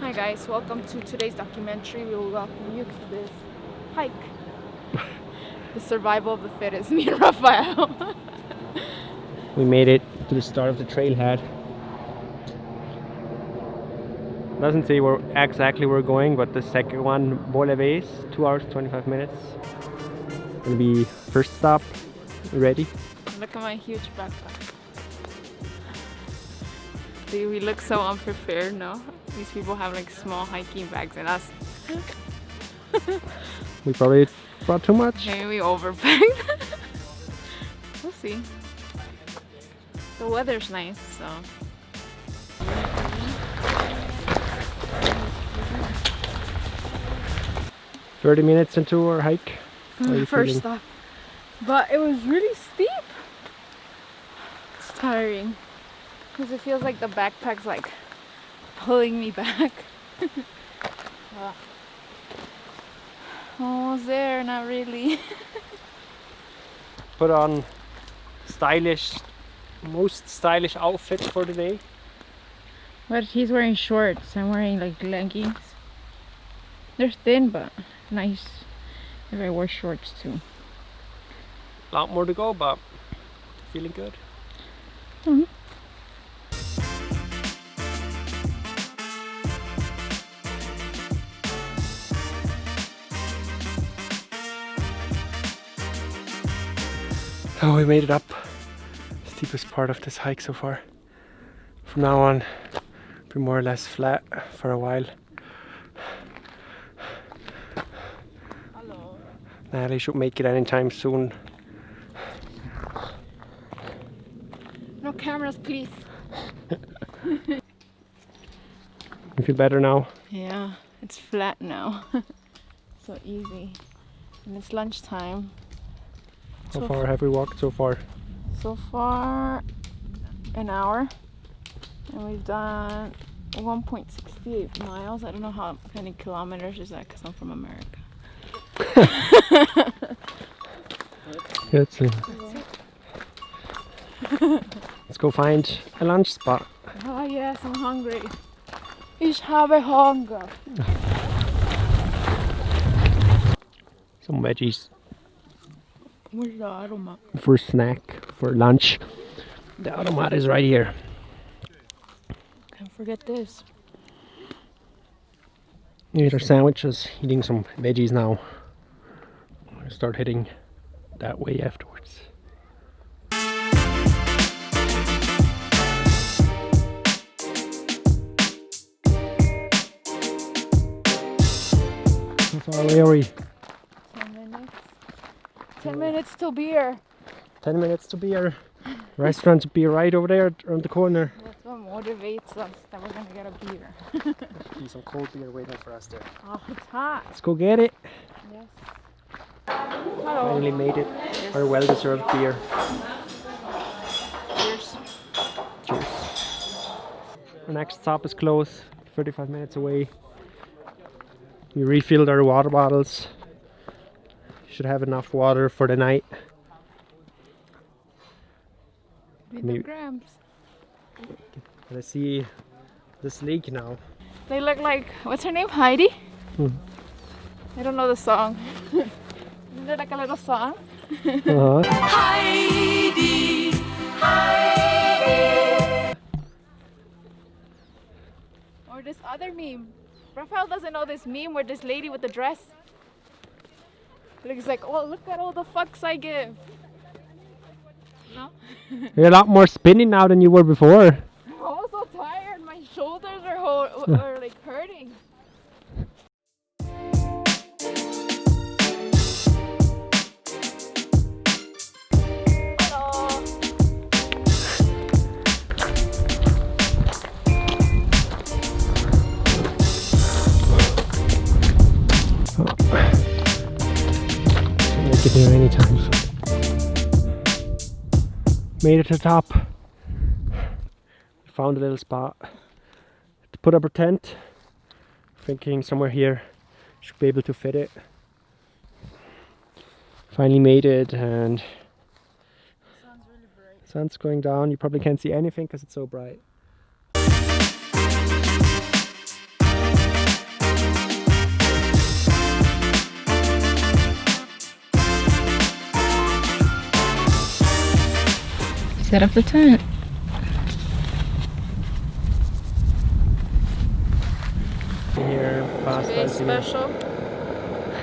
Hi guys, welcome to today's documentary. We will welcome you to this hike. The survival of the fittest, me and Raphael. We made it to the start of the trailhead. Doesn't say where exactly we're going, but the second one, Boleves, 2 hours 25 minutes. Gonna be first stop. Ready? Look at my huge backpack. Dude, we look so unprepared, no? These people have like small hiking bags and us. We probably brought too much. Maybe we overpacked. We'll see. The weather's nice, so. 30 minutes into our hike. How are you First feeling? stop. But it was really steep. It's tiring. Because it feels like the backpack's like pulling me back. Almost there, not really. Put on most stylish outfit for the day. But he's wearing shorts. I'm wearing like leggings. They're thin but nice. If I wear shorts too. A lot more to go, but feeling good. Mm-hmm. Oh, we made it up. Steepest part of this hike so far. From now on, be more or less flat for a while. Hello. Natalie should make it anytime soon. No cameras, please. You feel better now? Yeah, it's flat now. So easy. And it's lunchtime. How far have we walked so far? So far, an hour. And we've done 1.68 miles. I don't know how many kilometers is that because I'm from America. Good. Let's go find a lunch spot. Oh yes, I'm hungry. Ich habe Hunger. Some veggies Where's the automat? for snack, for lunch. The automat is right here. Can't forget this. Eat our sandwiches, eating some veggies now. I'll start heading that way afterwards. How far away are we? 10 minutes. 10 minutes till beer. 10 minutes to beer. Restaurant to be right over there around the corner. That's what motivates us that we're gonna get a beer. Be some cold beer waiting for us there. Oh, it's hot. Let's go get it. Yes. Hello. Finally made it. Our well-deserved beer. Cheers. Cheers. Our next stop is close, 35 minutes away. We refilled our water bottles. Should have enough water for the night. Maybe. Grams. I see this lake now. They look like, what's her name? Heidi? I don't know the song. Isn't there like a little song? Heidi, Heidi. Or this other meme. Raphael doesn't know this meme where this lady with the dress looks like, oh, look at all the fucks I give. No? You're a lot more spinning now than you were before. I'm also tired. My shoulders are like hurting. Hello. Can't make it here anytime. Made it to the top. Found a little spot to put up our tent. Thinking somewhere here should be able to fit it. Finally made it, and Sun's really bright. sun's going down. You probably can't see anything because it's so bright. Set up the tent. Here, pasta. Today's special.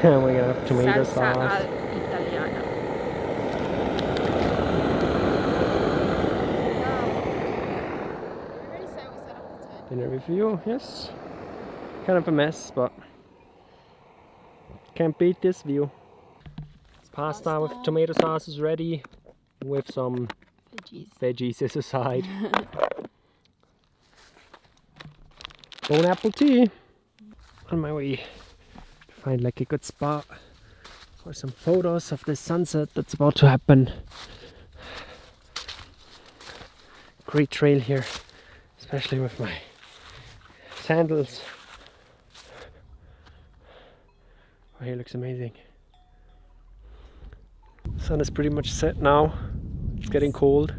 And we're gonna have tomato Salsa sauce. al italiana. Dinner with you, yes. Kind of a mess, but can't beat this view. Pasta with tomato sauce is ready, with some veggies aside. Bone apple tea. On my way to find like a good spot for some photos of the sunset that's about to happen. Great trail here, especially with my sandals. Oh, here looks amazing. Sun is pretty much set now. It's getting cold,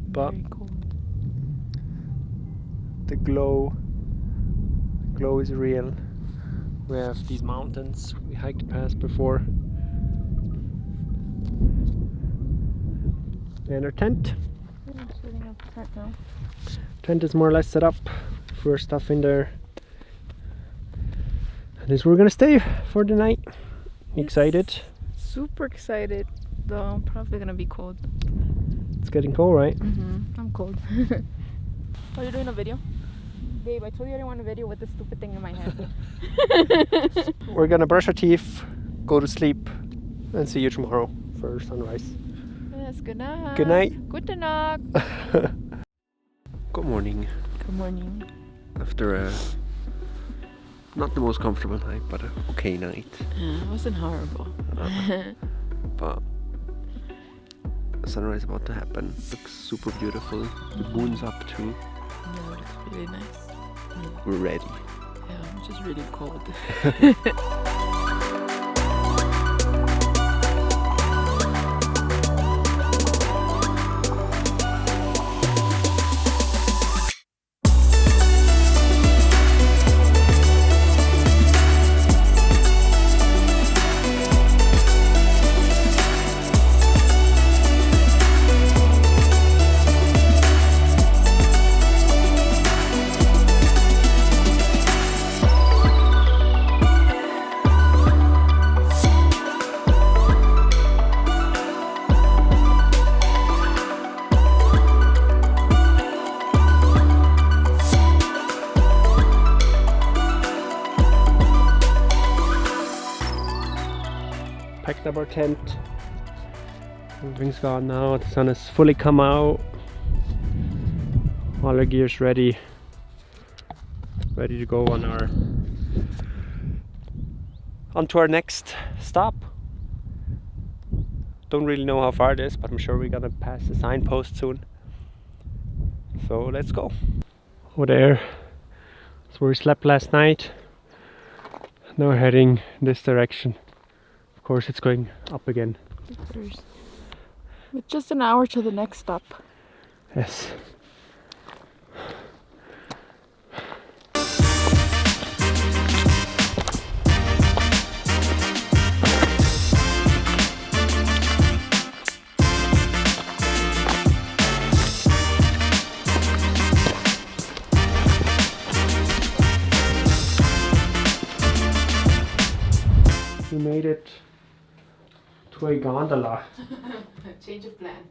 but Very cold. the glow is real. We have these mountains we hiked past before, and our tent. Yeah, setting up the tent now. Tent is more or less set up for stuff in there. And this is where we're gonna stay for the night. Excited? Super excited, though probably gonna be cold. It's getting cold, right? I'm cold. Oh, you're doing a video? Babe, I told you I didn't want a video with this stupid thing in my head. We're gonna brush our teeth, go to sleep, and see you tomorrow for sunrise. Yes, good night. Good night. Good night. Good morning. Good morning. After a not the most comfortable night, but an okay night. Yeah, it wasn't horrible. But the sunrise about to happen. Looks super beautiful. The moon's up too. Yeah, it looks really nice. We're ready. Yeah, I'm just really cold. Packed up our tent. Everything's gone now. The sun has fully come out. All our gear's ready. Ready to go onto our next stop. Don't really know how far it is, but I'm sure we're gonna pass the signpost soon. So let's go. Over there. That's where we slept last night. Now we're heading this direction. Of course, it's going up again. With just an hour to the next stop. Yes. We made it to a gondola. Change of plan.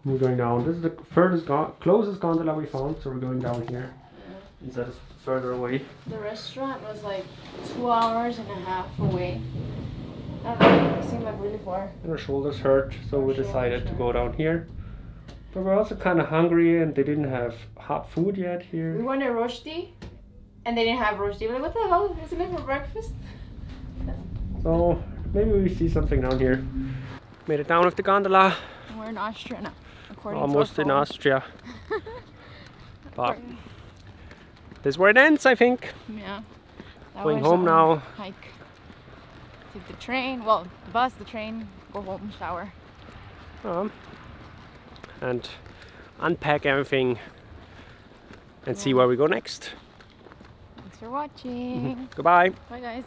We're going down. This is the furthest, closest gondola we found, so we're going down here instead of further away. The restaurant was like 2 hours and a half away. I don't know, it seemed like really far. And our shoulders hurt, so we decided to go down here. But we're also kind of hungry, and they didn't have hot food yet We here. wanted rosti, and they didn't have rosti. We're like, what the hell? Isn't it for breakfast? So maybe we see something down here. Made it down with the gondola. We're in Austria now, according Almost to in our phone. Austria. But this is where it ends, I think. Yeah. That Going was home our now. Hike. Take the train. Well, the bus, the train. Go home, shower. And unpack everything and see where we go next. Thanks for watching. Goodbye. Bye, guys.